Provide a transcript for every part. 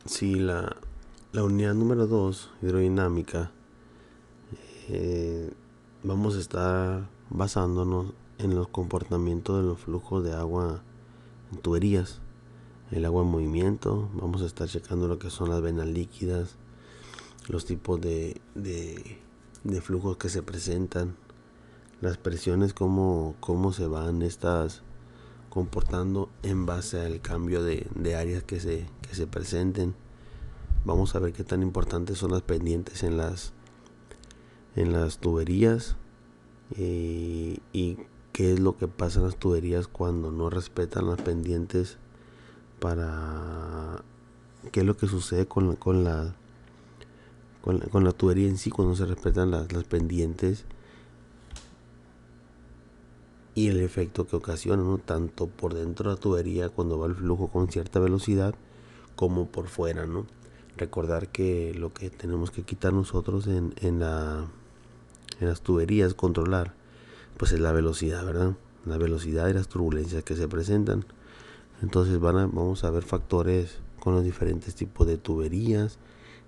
Sí, la unidad número 2 hidrodinámica, eh, vamos a estar basándonos en los comportamientos de los flujos de agua en tuberías, el agua en movimiento. Vamos a estar checando lo que son las venas líquidas, los tipos de flujos que se presentan, las presiones, cómo se van estas comportando en base al cambio de áreas que se presenten. Vamos a ver qué tan importantes son las pendientes en las tuberías, y qué es lo que pasa en las tuberías cuando no respetan las pendientes, para qué es lo que sucede con la tubería en sí cuando se respetan las pendientes, y el efecto que ocasiona, ¿no? Tanto por dentro de la tubería cuando va el flujo con cierta velocidad, como por fuera, ¿no? Recordar que lo que tenemos que quitar nosotros en las tuberías, controlar, pues es la velocidad, ¿verdad? La velocidad y las turbulencias que se presentan. Entonces vamos a ver factores con los diferentes tipos de tuberías,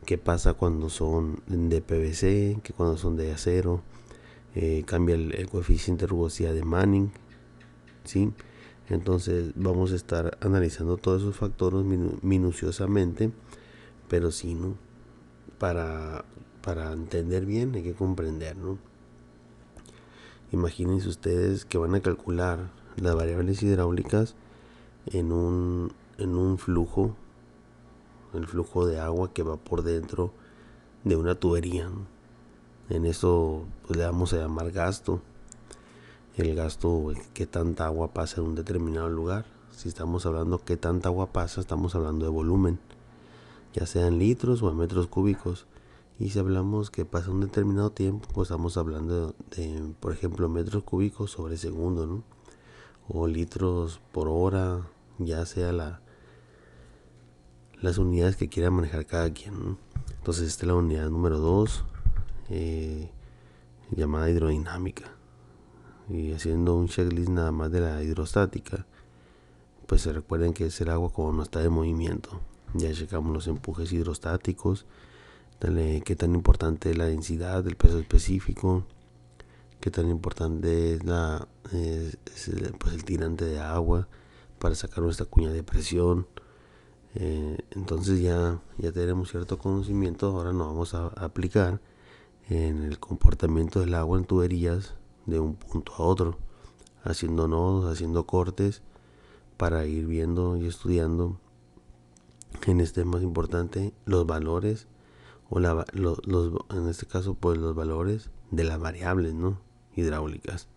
qué pasa cuando son de PVC, que cuando son de acero, cambia el coeficiente de rugosidad de Manning, ¿sí? Entonces vamos a estar analizando todos esos factores minuciosamente, pero sí, ¿no? Para entender bien hay que comprender, ¿no? Imagínense ustedes que van a calcular las variables hidráulicas en un flujo, el flujo de agua que va por dentro de una tubería, ¿no? En eso pues le vamos a llamar gasto. El gasto, qué tanta agua pasa en un determinado lugar. Si estamos hablando qué tanta agua pasa, estamos hablando de volumen, ya sea en litros o en metros cúbicos. Y si hablamos que pasa un determinado tiempo, pues estamos hablando de, por ejemplo, metros cúbicos sobre segundo, ¿no? O litros por hora, ya sea las unidades que quiera manejar cada quien, ¿no? Entonces esta es la unidad número 2, llamada hidrodinámica. Y haciendo un checklist nada más de la hidrostática, pues se recuerden que es el agua cuando no está de movimiento. Ya checamos los empujes hidrostáticos, qué tan importante es la densidad del peso específico, qué tan importante pues el tirante de agua para sacar nuestra cuña de presión. Entonces ya tenemos cierto conocimiento. Ahora nos vamos a aplicar en el comportamiento del agua en tuberías de un punto a otro, haciendo nodos, haciendo cortes, para ir viendo y estudiando en este más importante los valores, o en este caso pues los valores de las variables, ¿no? Hidráulicas.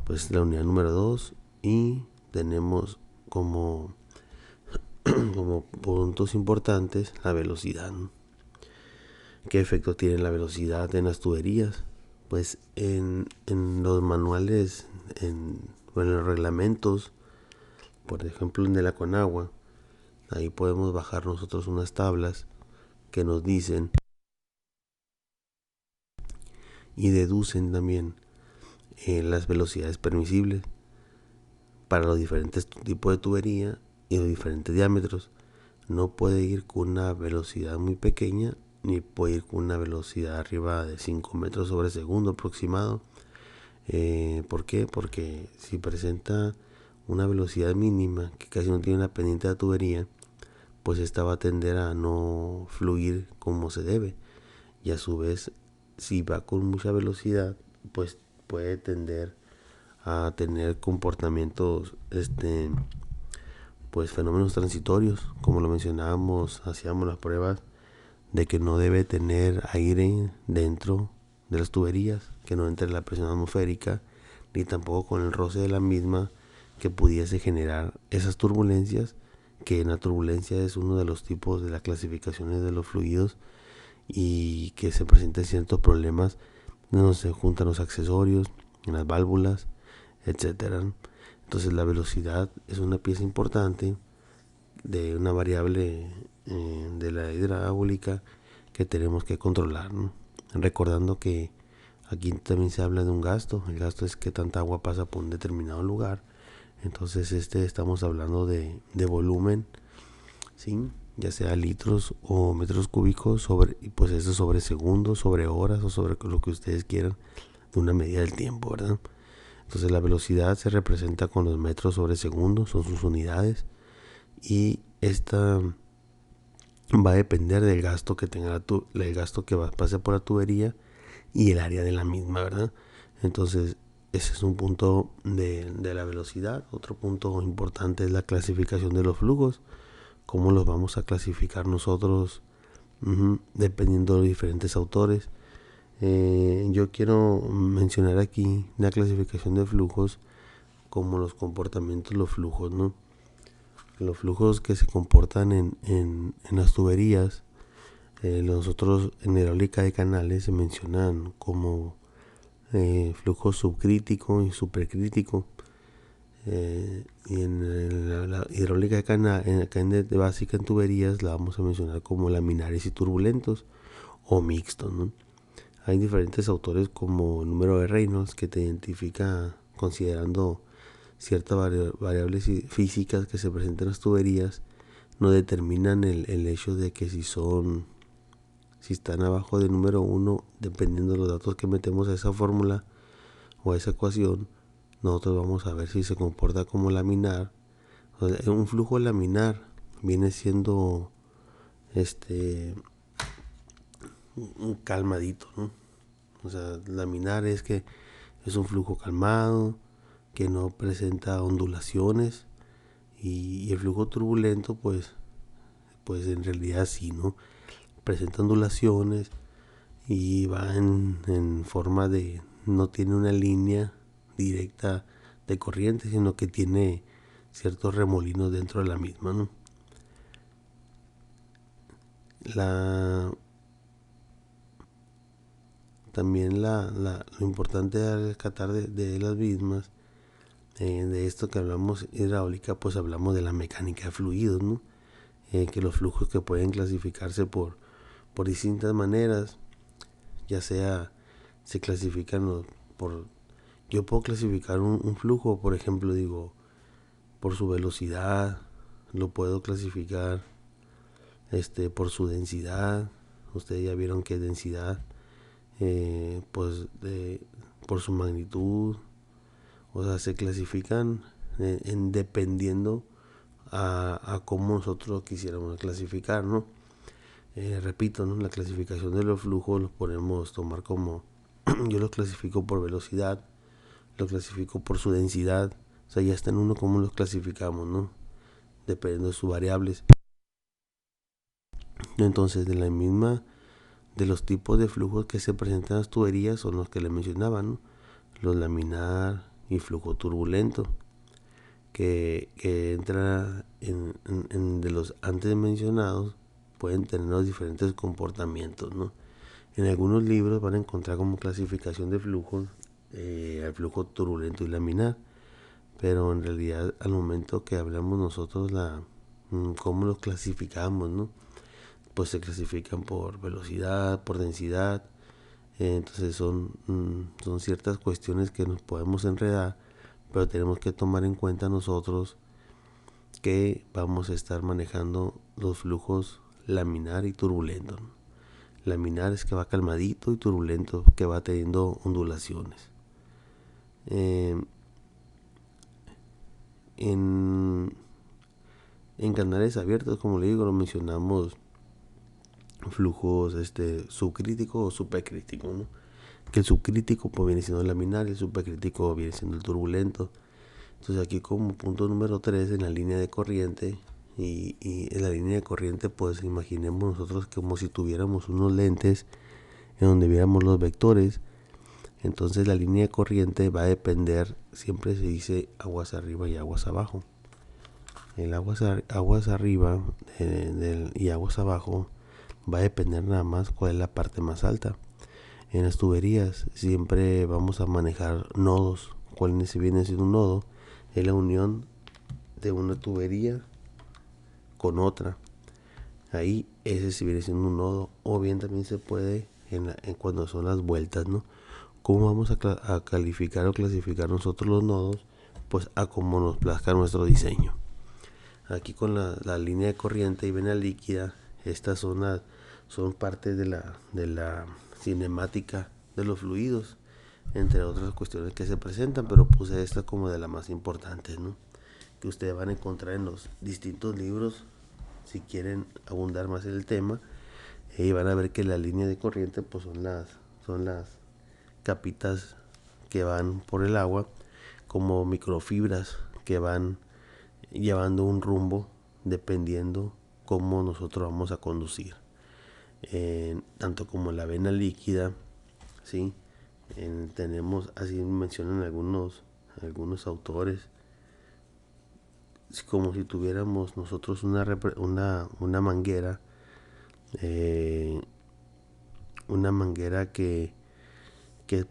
Pues la unidad número 2, y tenemos como puntos importantes la velocidad, ¿no? ¿Qué efecto tiene la velocidad en las tuberías? Pues en los manuales, en los reglamentos, por ejemplo en de la Conagua, ahí podemos bajar nosotros unas tablas que nos dicen y deducen también las velocidades permisibles para los diferentes tipos de tubería y los diferentes diámetros. No puede ir con una velocidad muy pequeña, ni puede ir con una velocidad arriba de 5 metros sobre segundo aproximado. ¿Por qué? Porque si presenta una velocidad mínima que casi no tiene una pendiente de tubería, pues esta va a tender a no fluir como se debe. Y a su vez, si va con mucha velocidad, pues puede tender a tener comportamientos, pues fenómenos transitorios, como lo mencionábamos, hacíamos las pruebas de que no debe tener aire dentro de las tuberías, que no entre la presión atmosférica, ni tampoco con el roce de la misma, que pudiese generar esas turbulencias, que en la turbulencia es uno de los tipos de las clasificaciones de los fluidos, y que se presenten ciertos problemas donde se juntan los accesorios, en las válvulas, etcétera. Entonces la velocidad es una pieza importante de una variable de la hidráulica que tenemos que controlar, ¿no? Recordando que aquí también se habla de un gasto. El gasto es que tanta agua pasa por un determinado lugar. Entonces estamos hablando de volumen, ¿sí? ya sea litros o metros cúbicos, sobre, y pues eso sobre segundos, sobre horas o sobre lo que ustedes quieran, de una medida del tiempo, ¿verdad? Entonces la velocidad se representa con los metros sobre segundo, son sus unidades, y esta va a depender del gasto que tenga el gasto que pase por la tubería y el área de la misma, ¿verdad? Entonces ese es un punto de la velocidad. Otro punto importante es la clasificación de los flujos, cómo los vamos a clasificar nosotros, dependiendo de los diferentes autores. Yo quiero mencionar aquí la clasificación de flujos como los comportamientos, los flujos, ¿no? Los flujos que se comportan en las tuberías, nosotros en hidráulica de canales se mencionan como flujo subcrítico y supercrítico. Y en la hidráulica de básica en tuberías la vamos a mencionar como laminares y turbulentos o mixtos, ¿no? Hay diferentes autores como el número de Reynolds que te identifica considerando ciertas variables físicas que se presentan en las tuberías, no determinan el hecho de que si están abajo del número 1, dependiendo de los datos que metemos a esa fórmula o a esa ecuación, nosotros vamos a ver si se comporta como laminar. O sea, un flujo laminar viene siendo un calmadito, ¿no? O sea, laminar es que es un flujo calmado, que no presenta ondulaciones, y el flujo turbulento pues en realidad sí, ¿no? Presenta ondulaciones y va en forma de, no tiene una línea directa de corriente, sino que tiene ciertos remolinos dentro de la misma, ¿no? También lo importante de rescatar de las mismas, de esto que hablamos hidráulica, pues hablamos de la mecánica de fluidos, ¿no? Que los flujos que pueden clasificarse por distintas maneras, ya sea se clasifican yo puedo clasificar un flujo, por ejemplo, digo, por su velocidad, lo puedo clasificar por su densidad. Ustedes ya vieron que es densidad, pues por su magnitud. O sea, se clasifican dependiendo a cómo nosotros quisiéramos clasificar, ¿no? Repito, ¿no? La clasificación de los flujos los podemos tomar como yo los clasifico por velocidad, los clasifico por su densidad. O sea, ya está en uno cómo los clasificamos, ¿no? Dependiendo de sus variables. Entonces, de los tipos de flujos que se presentan en las tuberías son los que le mencionaba, ¿no? Los laminar y flujo turbulento, que entra de los antes mencionados, pueden tener los diferentes comportamientos, ¿no? En algunos libros van a encontrar como clasificación de flujos al flujo turbulento y laminar, pero en realidad al momento que hablamos nosotros cómo los clasificamos, ¿no? Pues se clasifican por velocidad, por densidad. Entonces son ciertas cuestiones que nos podemos enredar, pero tenemos que tomar en cuenta nosotros que vamos a estar manejando los flujos laminar y turbulento, ¿no? Laminar es que va calmadito y turbulento que va teniendo ondulaciones. En canales abiertos, como le digo, lo mencionamos flujos subcrítico o supercrítico, ¿no? Que el subcrítico pues viene siendo el laminar, el supercrítico viene siendo el turbulento. Entonces aquí como punto número 3 en la línea de corriente, y en la línea de corriente pues imaginemos nosotros como si tuviéramos unos lentes en donde viéramos los vectores. Entonces la línea de corriente va a depender, siempre se dice aguas arriba y aguas abajo. El aguas arriba y aguas abajo va a depender nada más cuál es la parte más alta. En las tuberías siempre vamos a manejar nodos. ¿Cuál se viene siendo un nodo? Es la unión de una tubería con otra. Ahí ese se viene siendo un nodo. O bien también se puede en cuando son las vueltas, ¿no? ¿Cómo vamos a calificar o clasificar nosotros los nodos? Pues a cómo nos plazca nuestro diseño. Aquí con la línea de corriente y vena líquida, estas son parte de la cinemática de los fluidos, entre otras cuestiones que se presentan, pero puse esta como de las más importantes, ¿no? Que ustedes van a encontrar en los distintos libros si quieren abundar más en el tema, y van a ver que la línea de corriente pues son las capitas que van por el agua como microfibras que van llevando un rumbo dependiendo cómo nosotros vamos a conducir. Tanto como la vena líquida, ¿sí? Tenemos, así mencionan algunos autores, como si tuviéramos nosotros una manguera, una manguera que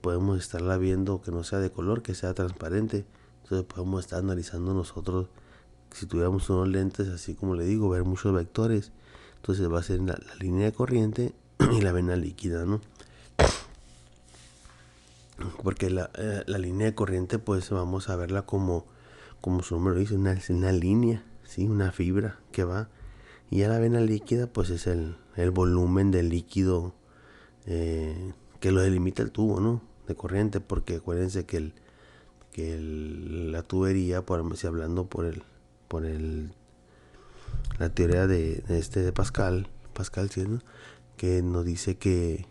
podemos estarla viendo, que no sea de color, que sea transparente. Entonces podemos estar analizando nosotros, si tuviéramos unos lentes, así como le digo, ver muchos vectores. Entonces va a ser la línea de corriente y la vena líquida, ¿no? Porque la línea de corriente pues vamos a verla como su nombre lo dice, una línea, ¿sí? Una fibra que va. Y ya la vena líquida pues es el volumen del líquido que lo delimita el tubo, ¿no? De corriente, porque acuérdense que la tubería, hablando por la teoría de Pascal, ¿sí, no? Que nos dice que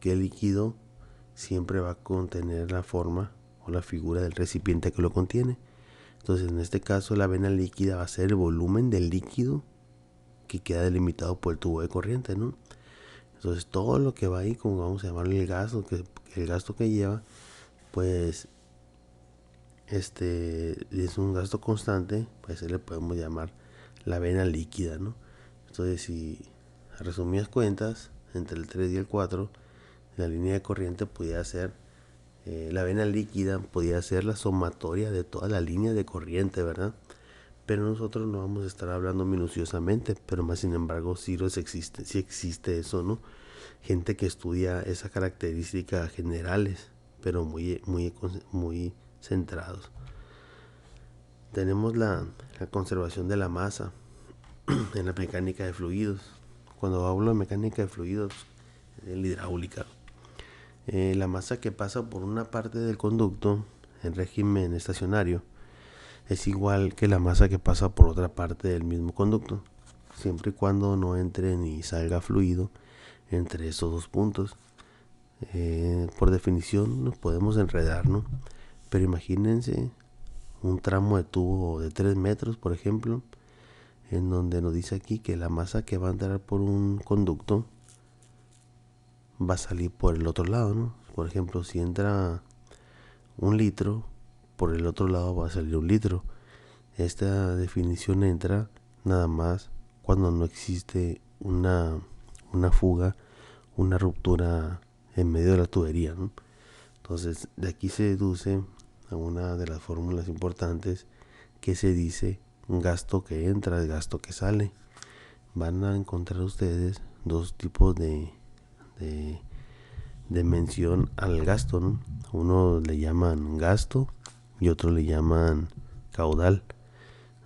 el líquido siempre va a contener la forma o la figura del recipiente que lo contiene. Entonces, en este caso, la vena líquida va a ser el volumen del líquido que queda delimitado por el tubo de corriente, ¿no? Entonces, todo lo que va ahí, como vamos a llamarlo el gasto, el gasto que lleva, pues es un gasto constante, pues le podemos llamar la vena líquida, ¿no? Entonces, si a resumidas cuentas, entre el 3 y el 4, la línea de corriente podía ser, la vena líquida podía ser la sumatoria de toda la línea de corriente, ¿verdad? Pero nosotros no vamos a estar hablando minuciosamente, pero más sin embargo sí existe eso, ¿no? Gente que estudia esas características generales, pero muy centrados. Tenemos la conservación de la masa en la mecánica de fluidos. Cuando hablo de mecánica de fluidos, en la hidráulica, la masa que pasa por una parte del conducto en régimen estacionario es igual que la masa que pasa por otra parte del mismo conducto, siempre y cuando no entre ni salga fluido entre esos dos puntos. Por definición nos podemos enredar, ¿no? Pero imagínense un tramo de tubo de 3 metros, por ejemplo, en donde nos dice aquí que la masa que va a entrar por un conducto va a salir por el otro lado, ¿no? Por ejemplo, si entra 1 litro, por el otro lado va a salir 1 litro. Esta definición entra nada más cuando no existe una fuga, una ruptura en medio de la tubería, ¿no? Entonces, de aquí se deduce a una de las fórmulas importantes que se dice gasto que entra, gasto que sale. Van a encontrar ustedes dos tipos de mención al gasto, ¿no? Uno le llaman gasto y otro le llaman caudal.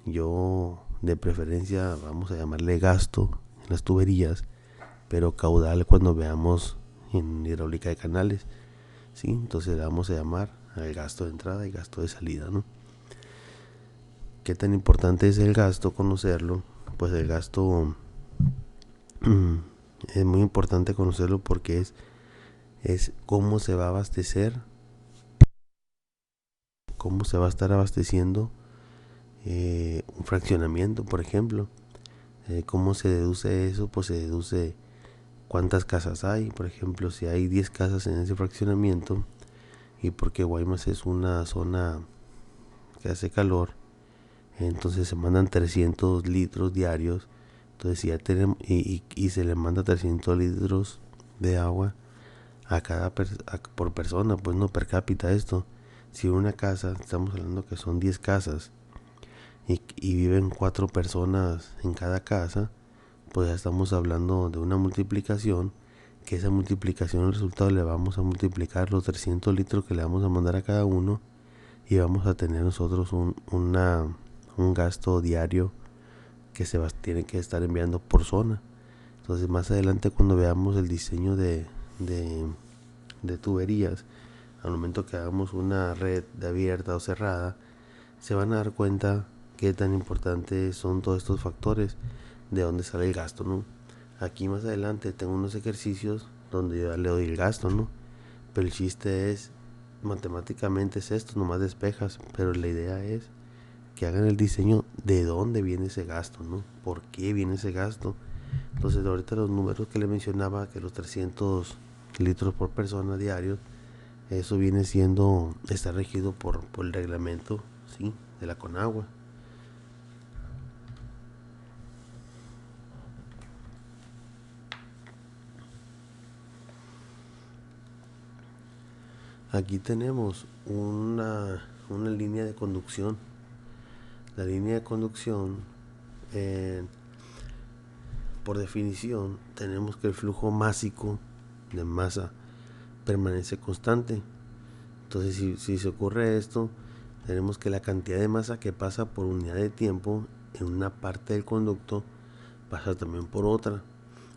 Yo de preferencia vamos a llamarle gasto en las tuberías, pero caudal cuando veamos en hidráulica de canales, ¿sí? Entonces le vamos a llamar al gasto de entrada y gasto de salida, ¿no? ¿Qué tan importante es el gasto? Conocerlo. Pues el gasto es muy importante conocerlo porque es cómo se va a abastecer, cómo se va a estar abasteciendo un fraccionamiento, por ejemplo. ¿Cómo se deduce eso? Pues se deduce cuántas casas hay. Por ejemplo, si hay 10 casas en ese fraccionamiento, y porque Guaymas es una zona que hace calor, entonces se mandan 300 litros diarios. Entonces si ya tenemos, y se le manda 300 litros de agua a por persona, pues no per cápita esto. Si una casa, estamos hablando que son 10 casas y viven 4 personas en cada casa, pues ya estamos hablando de una multiplicación, que esa multiplicación, el resultado, le vamos a multiplicar los 300 litros que le vamos a mandar a cada uno, y vamos a tener nosotros un gasto diario que tiene que estar enviando por zona. Entonces más adelante, cuando veamos el diseño de tuberías, al momento que hagamos una red de abierta o cerrada, se van a dar cuenta qué tan importantes son todos estos factores, de dónde sale el gasto, ¿no? Aquí más adelante tengo unos ejercicios donde yo le doy el gasto, ¿no? Pero el chiste es, matemáticamente es esto, nomás despejas, pero la idea es que hagan el diseño de dónde viene ese gasto, ¿no? ¿Por qué viene ese gasto? Entonces ahorita los números que le mencionaba, que los 300 litros por persona diarios, eso viene siendo, está regido por el reglamento, ¿sí?, de la Conagua. Aquí tenemos una línea de conducción. La línea de conducción, por definición, tenemos que el flujo másico de masa permanece constante. Entonces, si se ocurre esto, tenemos que la cantidad de masa que pasa por unidad de tiempo en una parte del conducto pasa también por otra.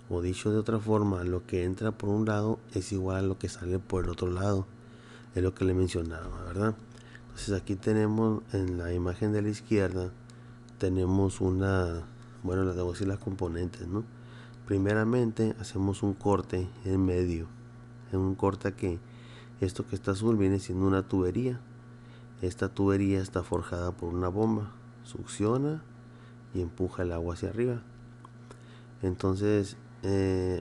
O dicho de otra forma, lo que entra por un lado es igual a lo que sale por el otro lado. Es lo que le mencionaba, ¿verdad? Entonces aquí tenemos en la imagen de la izquierda, tenemos bueno, les debo decir las componentes, ¿no? Primeramente hacemos un corte en medio. En un corte que esto que está azul viene siendo una tubería. Esta tubería está forjada por una bomba. Succiona y empuja el agua hacia arriba. Entonces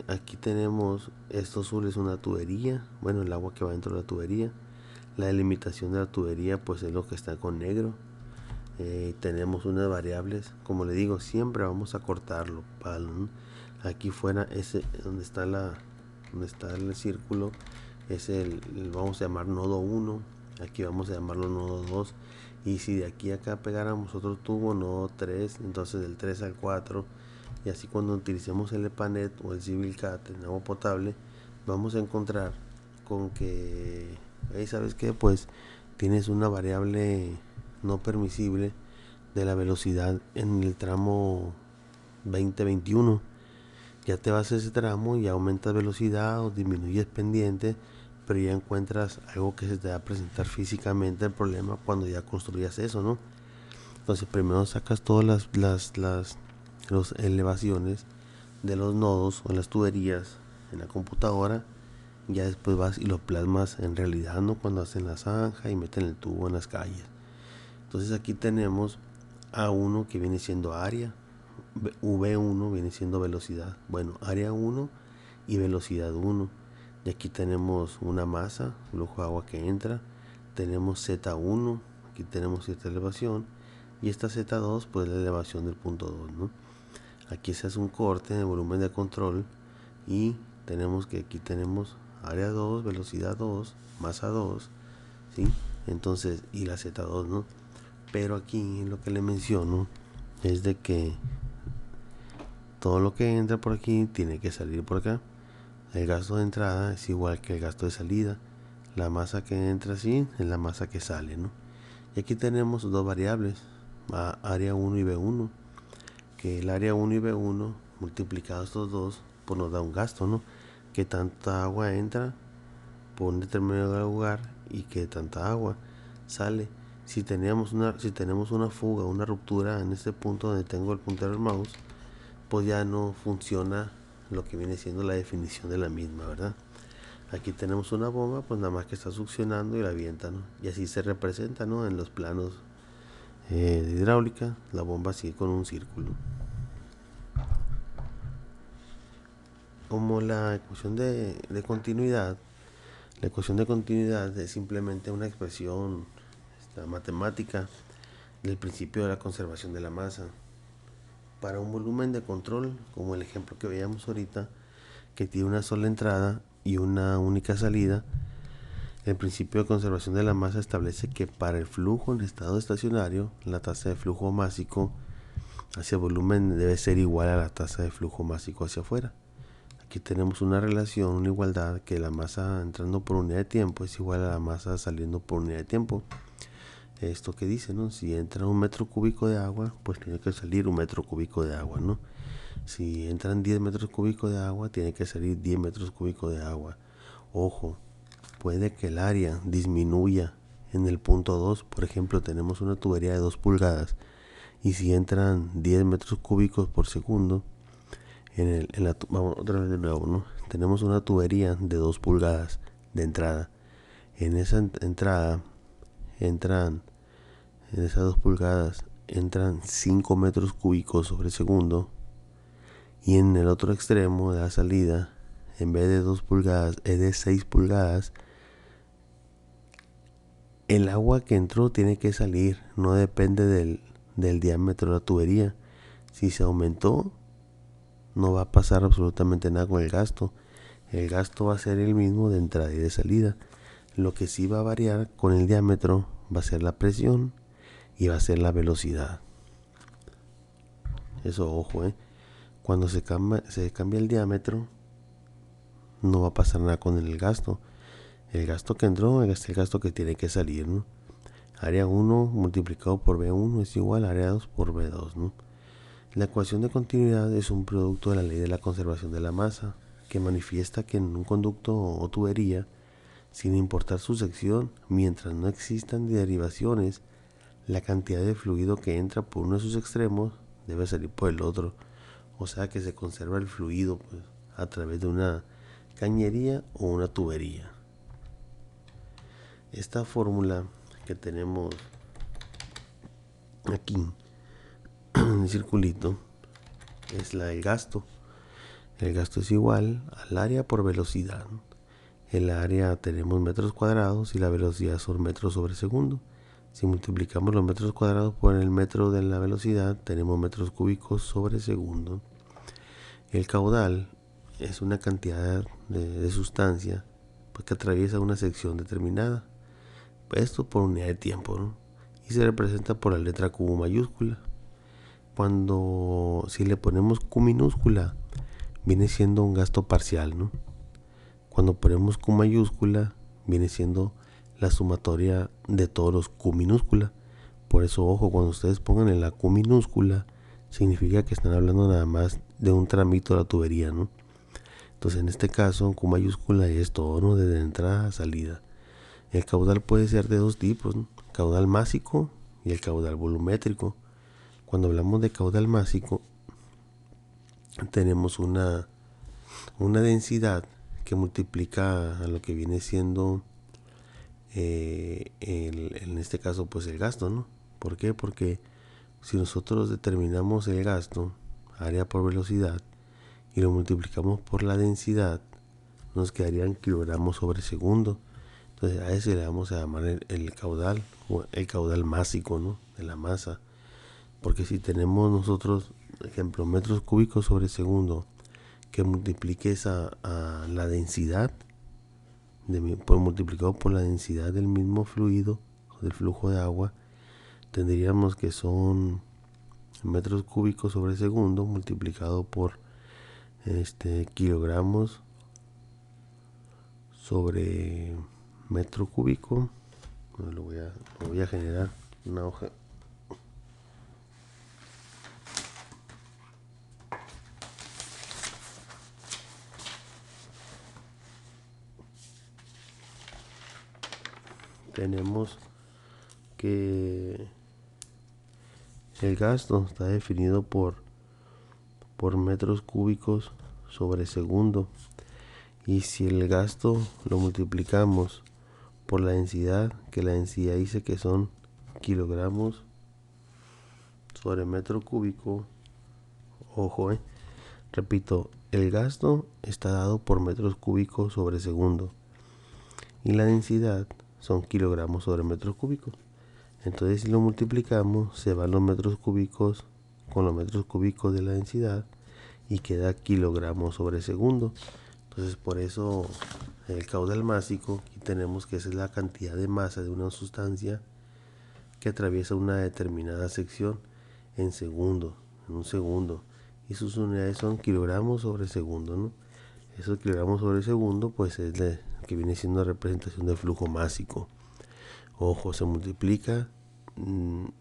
aquí tenemos, esto azul es una tubería, bueno, el agua que va dentro de la tubería. La delimitación de la tubería pues es lo que está con negro. Tenemos unas variables, como le digo, siempre vamos a cortarlo, ¿no? Aquí fuera, ese donde está el círculo, es vamos a llamar nodo 1, aquí vamos a llamarlo nodo 2, y si de aquí a acá pegáramos otro tubo, nodo 3, entonces del 3 al 4, y así cuando utilicemos el EPANET o el CivilCat en agua potable, vamos a encontrar con que, ¿sabes qué? Pues tienes una variable no permisible de la velocidad en el tramo 20-21. Ya te vas a ese tramo y aumentas velocidad o disminuyes pendiente, pero ya encuentras algo que se te va a presentar físicamente el problema cuando ya construyas eso, ¿no? Entonces primero sacas todas las elevaciones de los nodos o las tuberías en la computadora, ya después vas y lo plasmas en realidad, ¿no? Cuando hacen la zanja y meten el tubo en las calles. Entonces aquí tenemos A1 que viene siendo área, V1 viene siendo velocidad, bueno, área 1 y velocidad 1. Y aquí tenemos una masa, flujo de agua que entra, tenemos Z1, aquí tenemos cierta elevación, y esta Z2 pues la elevación del punto 2, ¿no? Aquí se hace un corte en el volumen de control y tenemos que aquí tenemos área 2, velocidad 2, masa 2, ¿sí? Entonces, y la Z2, ¿no? Pero aquí lo que le menciono es de que todo lo que entra por aquí tiene que salir por acá. El gasto de entrada es igual que el gasto de salida. La masa que entra así es la masa que sale, ¿no? Y aquí tenemos dos variables, área 1 y B1, que el área 1 y B1 multiplicado estos dos, pues nos da un gasto, ¿no? Que tanta agua entra por un determinado lugar y que tanta agua sale. Si tenemos una fuga, una ruptura en este punto donde tengo el puntero del mouse, pues ya no funciona lo que viene siendo la definición de la misma, ¿verdad? Aquí tenemos una bomba, pues nada más que está succionando y la avienta, ¿no? Y así se representa, ¿no? En los planos de hidráulica, la bomba sigue con un círculo. Como la ecuación de continuidad, la ecuación de continuidad es simplemente una expresión matemática del principio de la conservación de la masa. Para un volumen de control, como el ejemplo que veíamos ahorita, que tiene una sola entrada y una única salida, el principio de conservación de la masa establece que para el flujo en estado estacionario, la tasa de flujo másico hacia el volumen debe ser igual a la tasa de flujo másico hacia afuera. Aquí tenemos una relación, una igualdad, que la masa entrando por unidad de tiempo es igual a la masa saliendo por unidad de tiempo. esto que dice, ¿no? Si entra 1 metro cúbico de agua, pues tiene que salir 1 metro cúbico de agua, ¿no? Si entran 10 metros cúbicos de agua, tiene que salir 10 metros cúbicos de agua. Ojo, puede que el área disminuya en el punto 2. Por ejemplo, tenemos una tubería de 2 pulgadas y si entran 10 metros cúbicos por segundo, vamos otra vez de nuevo, ¿no? Tenemos una tubería de 2 pulgadas de entrada. En esa entrada entran, en esas 2 pulgadas, entran 5 metros cúbicos sobre segundo. Y en el otro extremo de la salida, en vez de 2 pulgadas, es de 6 pulgadas. El agua que entró tiene que salir, no depende del diámetro de la tubería. Si se aumentó, no va a pasar absolutamente nada con el gasto. El gasto va a ser el mismo de entrada y de salida. Lo que sí va a variar con el diámetro va a ser la presión y va a ser la velocidad. Eso, ojo, cuando se cambia el diámetro, no va a pasar nada con el gasto. El gasto que entró es el gasto que tiene que salir, ¿no? Área 1 multiplicado por B1 es igual a área 2 por B2, ¿no? La ecuación de continuidad es un producto de la ley de la conservación de la masa, que manifiesta que en un conducto o tubería, sin importar su sección, mientras no existan derivaciones, la cantidad de fluido que entra por uno de sus extremos debe salir por el otro. O sea que se conserva el fluido, pues, a través de una cañería o una tubería. Esta fórmula que tenemos aquí en el circulito es la del gasto. El gasto es igual al área por velocidad. El área tenemos metros cuadrados y la velocidad son metros sobre segundo. Si multiplicamos los metros cuadrados por el metro de la velocidad, tenemos metros cúbicos sobre segundo. El caudal es una cantidad de sustancia, pues, que atraviesa una sección determinada. Esto por unidad de tiempo, ¿no? Y se representa por la letra Q mayúscula. Si le ponemos Q minúscula, viene siendo un gasto parcial, ¿no? Cuando ponemos Q mayúscula, viene siendo la sumatoria de todos los Q minúscula. Por eso, ojo, cuando ustedes pongan en la Q minúscula, significa que están hablando nada más de un tramito de la tubería, ¿no? Entonces, en este caso, Q mayúscula es todo, ¿no? Desde entrada a salida. El caudal puede ser de dos tipos, ¿no? Caudal másico y el caudal volumétrico. Cuando hablamos de caudal másico, tenemos una densidad que multiplica a lo que viene siendo en este caso, pues, el gasto, ¿no? ¿Por qué? Porque si nosotros determinamos el gasto, área por velocidad, y lo multiplicamos por la densidad, nos quedarían kilogramos sobre segundo. Entonces a ese le vamos a llamar el caudal, o el caudal másico, ¿no? De la masa. Porque si tenemos nosotros, por ejemplo, metros cúbicos sobre segundo, que multipliques a la densidad, multiplicado por la densidad del mismo fluido, o del flujo de agua, tendríamos que son metros cúbicos sobre segundo multiplicado por kilogramos sobre metro cúbico. Lo voy a generar una hoja. Tenemos que el gasto está definido por metros cúbicos sobre segundo, y si el gasto lo multiplicamos por la densidad, que la densidad dice que son kilogramos sobre metro cúbico, ojo, repito, el gasto está dado por metros cúbicos sobre segundo y la densidad son kilogramos sobre metros cúbicos. Entonces, si lo multiplicamos, se van los metros cúbicos con los metros cúbicos de la densidad y queda kilogramos sobre segundo. Entonces, por eso el caudal másico, aquí tenemos que esa es la cantidad de masa de una sustancia que atraviesa una determinada sección en un segundo, y sus unidades son kilogramos sobre segundo, ¿no? Esos kilogramos sobre segundo, pues, es que viene siendo la representación del flujo másico. Ojo, se multiplica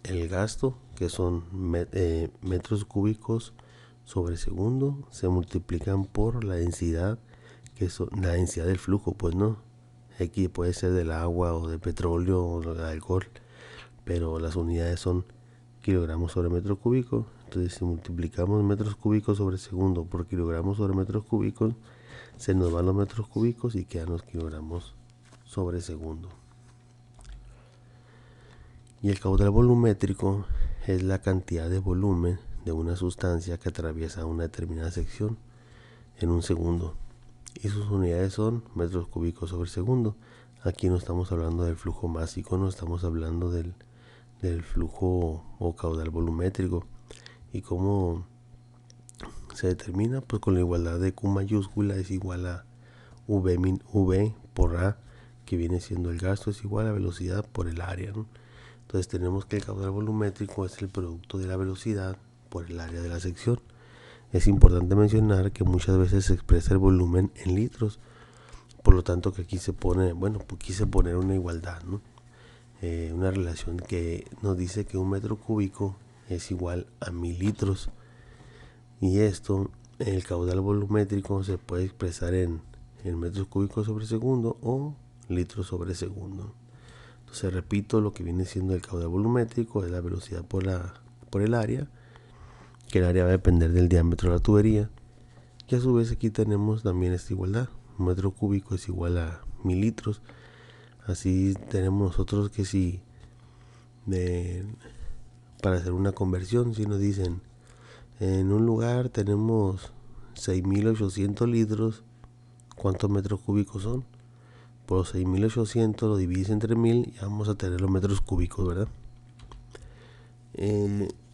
el gasto, que son metros cúbicos sobre segundo, se multiplican por la densidad, que es la densidad del flujo, pues no. Aquí puede ser del agua o de petróleo o de alcohol, pero las unidades son kilogramos sobre metro cúbico. Entonces, si multiplicamos metros cúbicos sobre segundo por kilogramos sobre metros cúbicos, se nos van los metros cúbicos y quedan los kilogramos sobre segundo. Y el caudal volumétrico es la cantidad de volumen de una sustancia que atraviesa una determinada sección en un segundo. Y sus unidades son metros cúbicos sobre segundo. Aquí no estamos hablando del flujo másico, no estamos hablando del flujo o caudal volumétrico. ¿Y cómo se determina? Pues con la igualdad de Q mayúscula es igual a V por A, que viene siendo el gasto, es igual a velocidad por el área, ¿no? Entonces tenemos que el caudal volumétrico es el producto de la velocidad por el área de la sección. Es importante mencionar que muchas veces se expresa el volumen en litros, por lo tanto que aquí se pone, quise poner una igualdad, ¿no? Una relación que nos dice que un metro cúbico es igual a 1000 litros, y esto, el caudal volumétrico se puede expresar en metros cúbicos sobre segundo o litros sobre segundo. Entonces repito, lo que viene siendo el caudal volumétrico es la velocidad por el área, que el área va a depender del diámetro de la tubería, y a su vez aquí tenemos también esta igualdad, un metro cúbico es igual a 1000 litros. Así tenemos nosotros que si para hacer una conversión, si nos dicen en un lugar tenemos 6800 litros, ¿cuántos metros cúbicos son? Por 6800 lo divides entre 1000 y vamos a tener los metros cúbicos, ¿verdad?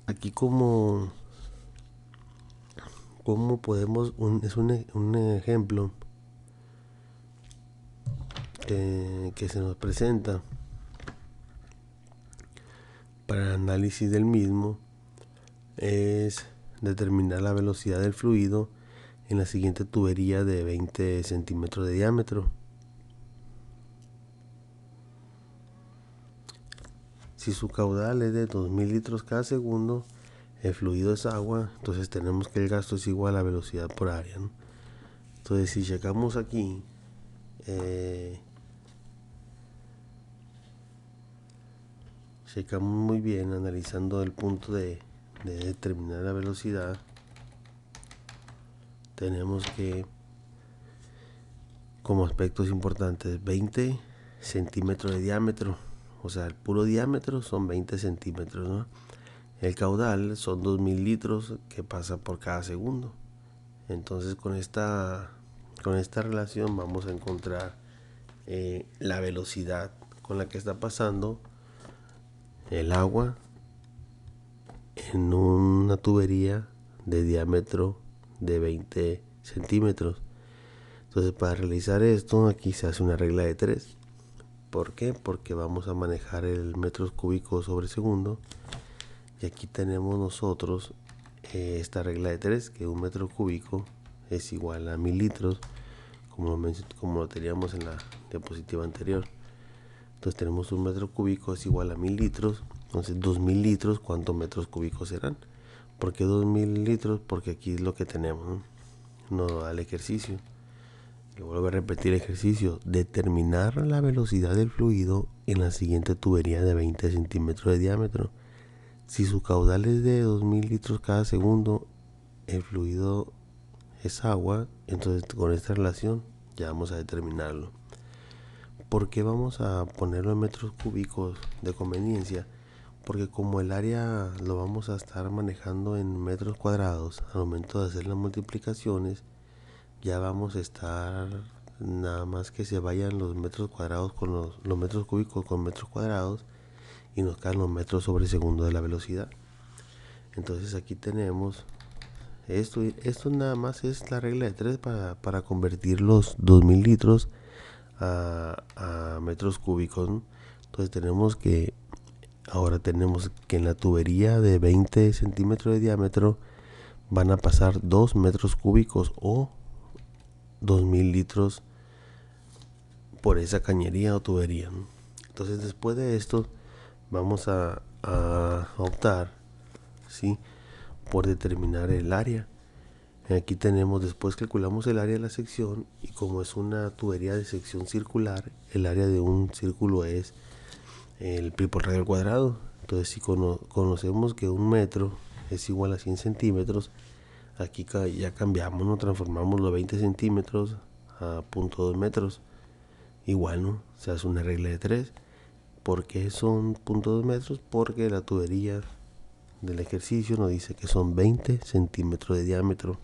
Aquí como podemos, es un ejemplo que se nos presenta para el análisis del mismo, es determinar la velocidad del fluido en la siguiente tubería de 20 centímetros de diámetro. Si su caudal es de 2000 litros cada segundo, el fluido es agua, entonces tenemos que el gasto es igual a la velocidad por área, ¿no? Entonces si checamos aquí, checamos muy bien analizando el punto de determinar la velocidad, tenemos que como aspectos importantes 20 centímetros de diámetro, o sea el puro diámetro son 20 centímetros, ¿no? El caudal son 2000 litros que pasa por cada segundo. Entonces con esta relación vamos a encontrar la velocidad con la que está pasando el agua en una tubería de diámetro de 20 centímetros. Entonces para realizar esto aquí se hace una regla de 3. ¿Por qué? Porque vamos a manejar el metros cúbicos sobre segundo, y aquí tenemos nosotros esta regla de 3, que un metro cúbico es igual a 1000 litros, como lo teníamos en la diapositiva anterior. Entonces tenemos un metro cúbico es igual a 1000 litros. Entonces 2000 litros, ¿cuántos metros cúbicos serán? ¿Por qué 2000 litros? Porque aquí es lo que tenemos, ¿no? Nos da el ejercicio. Le vuelvo a repetir el ejercicio. Determinar la velocidad del fluido en la siguiente tubería de 20 centímetros de diámetro. Si su caudal es de 2000 litros cada segundo, el fluido es agua, entonces con esta relación ya vamos a determinarlo. ¿Por qué vamos a ponerlo en metros cúbicos de conveniencia? Porque como el área lo vamos a estar manejando en metros cuadrados, al momento de hacer las multiplicaciones, ya vamos a estar nada más que se vayan los metros cuadrados con los metros cúbicos con metros cuadrados, y nos caen los metros sobre segundo de la velocidad. Entonces aquí tenemos esto nada más es la regla de 3 para convertir los 2000 litros a metros cúbicos, ¿no? Entonces ahora tenemos que en la tubería de 20 centímetros de diámetro van a pasar 2 metros cúbicos o 2000 litros por esa cañería o tubería, ¿no? Entonces después de esto vamos a a optar, ¿sí?, por determinar el área. Aquí tenemos, después calculamos el área de la sección, y como es una tubería de sección circular, el área de un círculo es el pi por radio al cuadrado. Entonces, si conocemos que un metro es igual a 100 centímetros, aquí ya cambiamos, ¿no? Transformamos los 20 centímetros a 0.2 metros. Igual, ¿no? Se hace una regla de 3. ¿Por qué son 0.2 metros? Porque la tubería del ejercicio nos dice que son 20 centímetros de diámetro.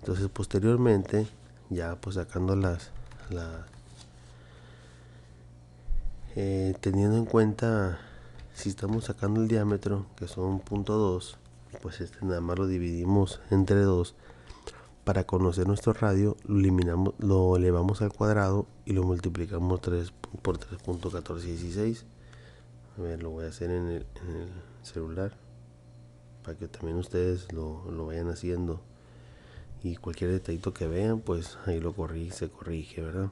Entonces, posteriormente, ya pues sacando teniendo en cuenta, si estamos sacando el diámetro, que son 0.2, pues nada más lo dividimos entre 2. Para conocer nuestro radio, lo elevamos al cuadrado y lo multiplicamos por 3.1416. A ver, lo voy a hacer en el celular para que también ustedes lo vayan haciendo, y cualquier detallito que vean, pues ahí se corrige, ¿verdad?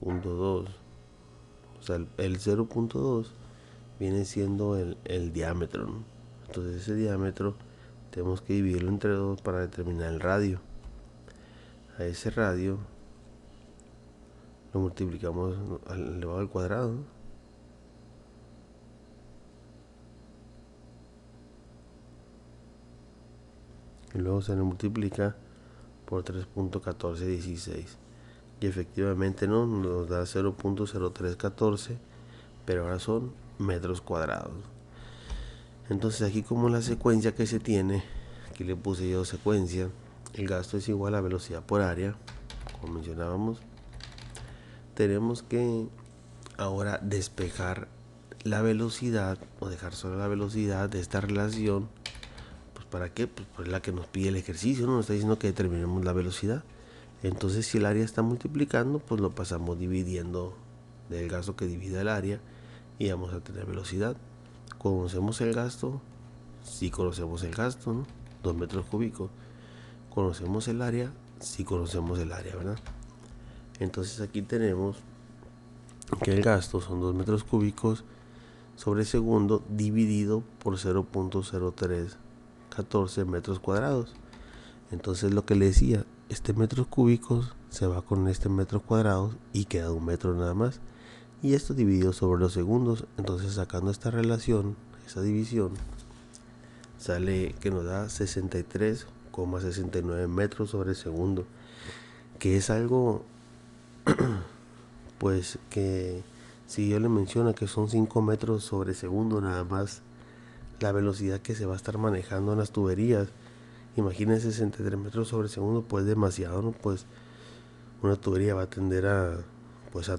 0.2, o sea, el 0.2 viene siendo el diámetro, ¿no? Entonces ese diámetro tenemos que dividirlo entre 2 para determinar el radio. A ese radio lo multiplicamos elevado al cuadrado, ¿no? Y luego se le multiplica por 3.1416, y efectivamente no nos da 0.0314, pero ahora son metros cuadrados. Entonces aquí, como la secuencia que se tiene, aquí le puse yo secuencia, el gasto es igual a velocidad por área, como mencionábamos. Tenemos que ahora despejar la velocidad, o dejar solo la velocidad de esta relación. Pues ¿para qué? Pues por la que nos pide el ejercicio, ¿no? Nos está diciendo que determinemos la velocidad. Entonces, si el área está multiplicando, pues lo pasamos dividiendo del gasto que divide el área, y vamos a tener velocidad. Conocemos el gasto, si conocemos el gasto, ¿no? 2 metros cúbicos. Conocemos el área, si conocemos el área, ¿verdad? Entonces aquí tenemos que el gasto son 2 metros cúbicos sobre segundo dividido por 0.0314 metros cuadrados. Entonces, lo que le decía, este metros cúbicos se va con este metros cuadrados y queda 1 metro nada más. Y esto dividido sobre los segundos. Entonces, sacando esta relación, esa división, sale que nos da 63,69 metros sobre segundo, que es algo pues que, si yo le menciono que son 5 metros sobre segundo nada más la velocidad que se va a estar manejando en las tuberías, imagínense, 63 metros sobre segundo, pues demasiado, ¿no? Pues una tubería va a tender a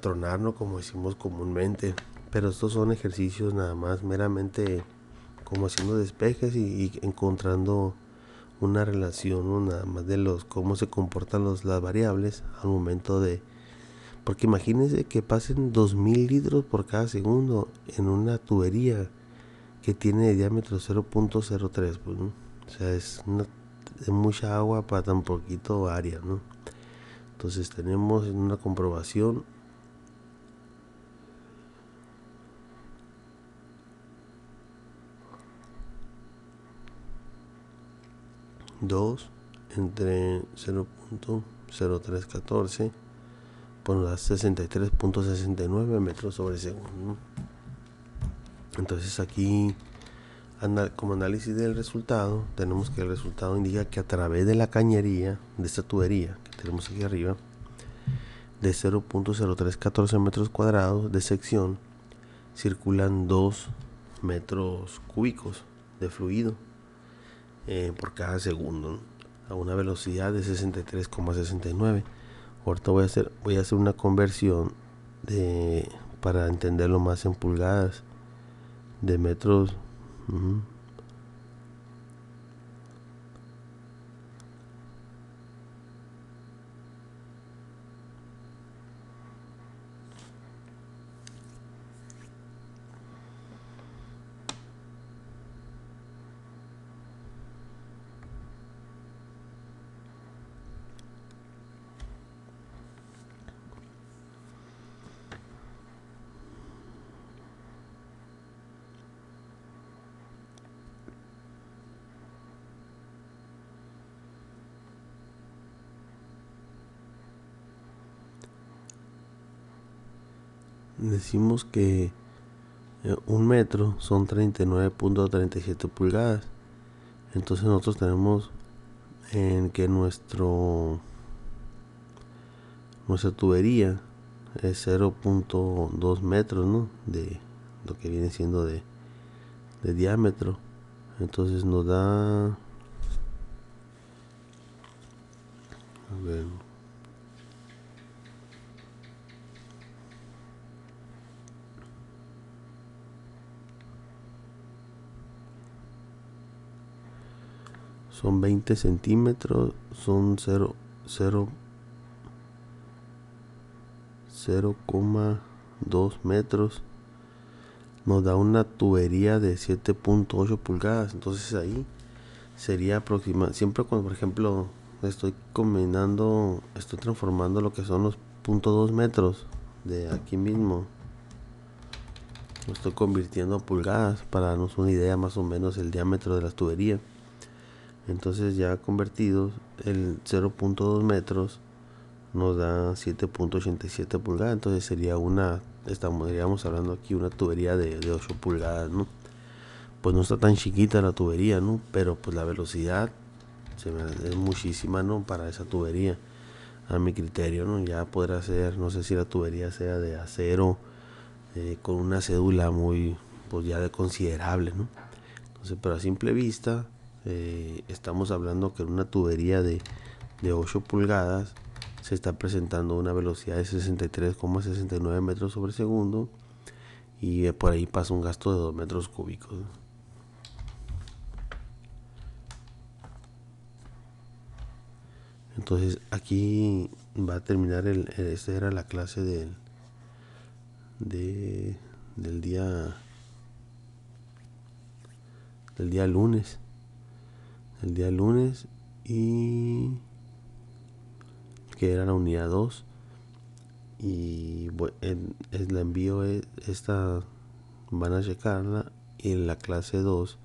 tronar, ¿no? Como decimos comúnmente. Pero estos son ejercicios nada más meramente como haciendo despejes y encontrando una relación, ¿no? Nada más de cómo se comportan las variables al momento de... Porque imagínense que pasen 2000 litros por cada segundo en una tubería que tiene de diámetro 0.03, pues, ¿no? O sea, es mucha agua para tan poquito área, ¿no? Entonces tenemos una comprobación dos entre 0.0314, pues nos da 63.69 metros sobre segundo, ¿no? Entonces aquí, como análisis del resultado, tenemos que el resultado indica que a través de la cañería de esta tubería que tenemos aquí arriba, de 0.0314 metros cuadrados de sección, circulan 2 metros cúbicos de fluido por cada segundo, ¿no? A una velocidad de 63,69. Ahorita voy a hacer una conversión para entenderlo más en pulgadas de metros. decimos que 1 metro son 39.37 pulgadas. Entonces nosotros tenemos en que nuestra tubería es 0.2 metros, ¿no? De lo que viene siendo de diámetro. Entonces nos da, a ver, son 20 centímetros, son 0,2 metros. Nos da una tubería de 7.8 pulgadas. Entonces ahí sería aproximado. Siempre cuando, por ejemplo, estoy transformando lo que son los 0.2 metros de aquí mismo, lo estoy convirtiendo a pulgadas para darnos una idea más o menos el diámetro de la tubería. Entonces ya convertidos, el 0.2 metros nos da 7.87 pulgadas. Entonces estaríamos hablando aquí una tubería de 8 pulgadas, ¿no? Pues no está tan chiquita la tubería, ¿no? Pero pues la velocidad es muchísima, ¿no? Para esa tubería, a mi criterio, ¿no? Ya podrá ser, no sé si la tubería sea de acero, con una cédula muy, pues ya de considerable, ¿no? Entonces, pero a simple vista, estamos hablando que en una tubería de 8 pulgadas se está presentando una velocidad de 63,69 metros sobre segundo, y por ahí pasa un gasto de 2 metros cúbicos. Entonces aquí va a terminar esta era la clase del día lunes. El día lunes, y que era la unidad 2. Y la envío esta, van a checarla, y en la clase 2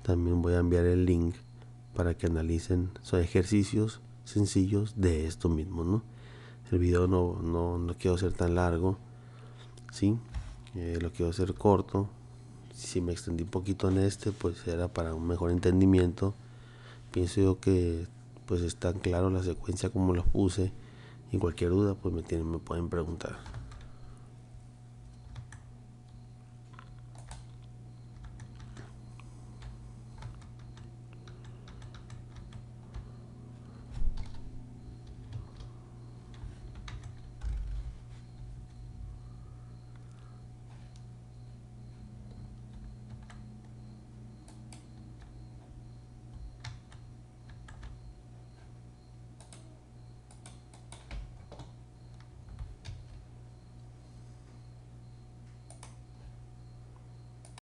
también voy a enviar el link para que analicen. Son ejercicios sencillos de esto mismo, ¿no? El video no quiero hacer tan largo, ¿sí? Lo quiero hacer corto. Si me extendí un poquito en pues era para un mejor entendimiento. Pienso yo que pues está claro la secuencia como lo puse, y cualquier duda pues me pueden preguntar.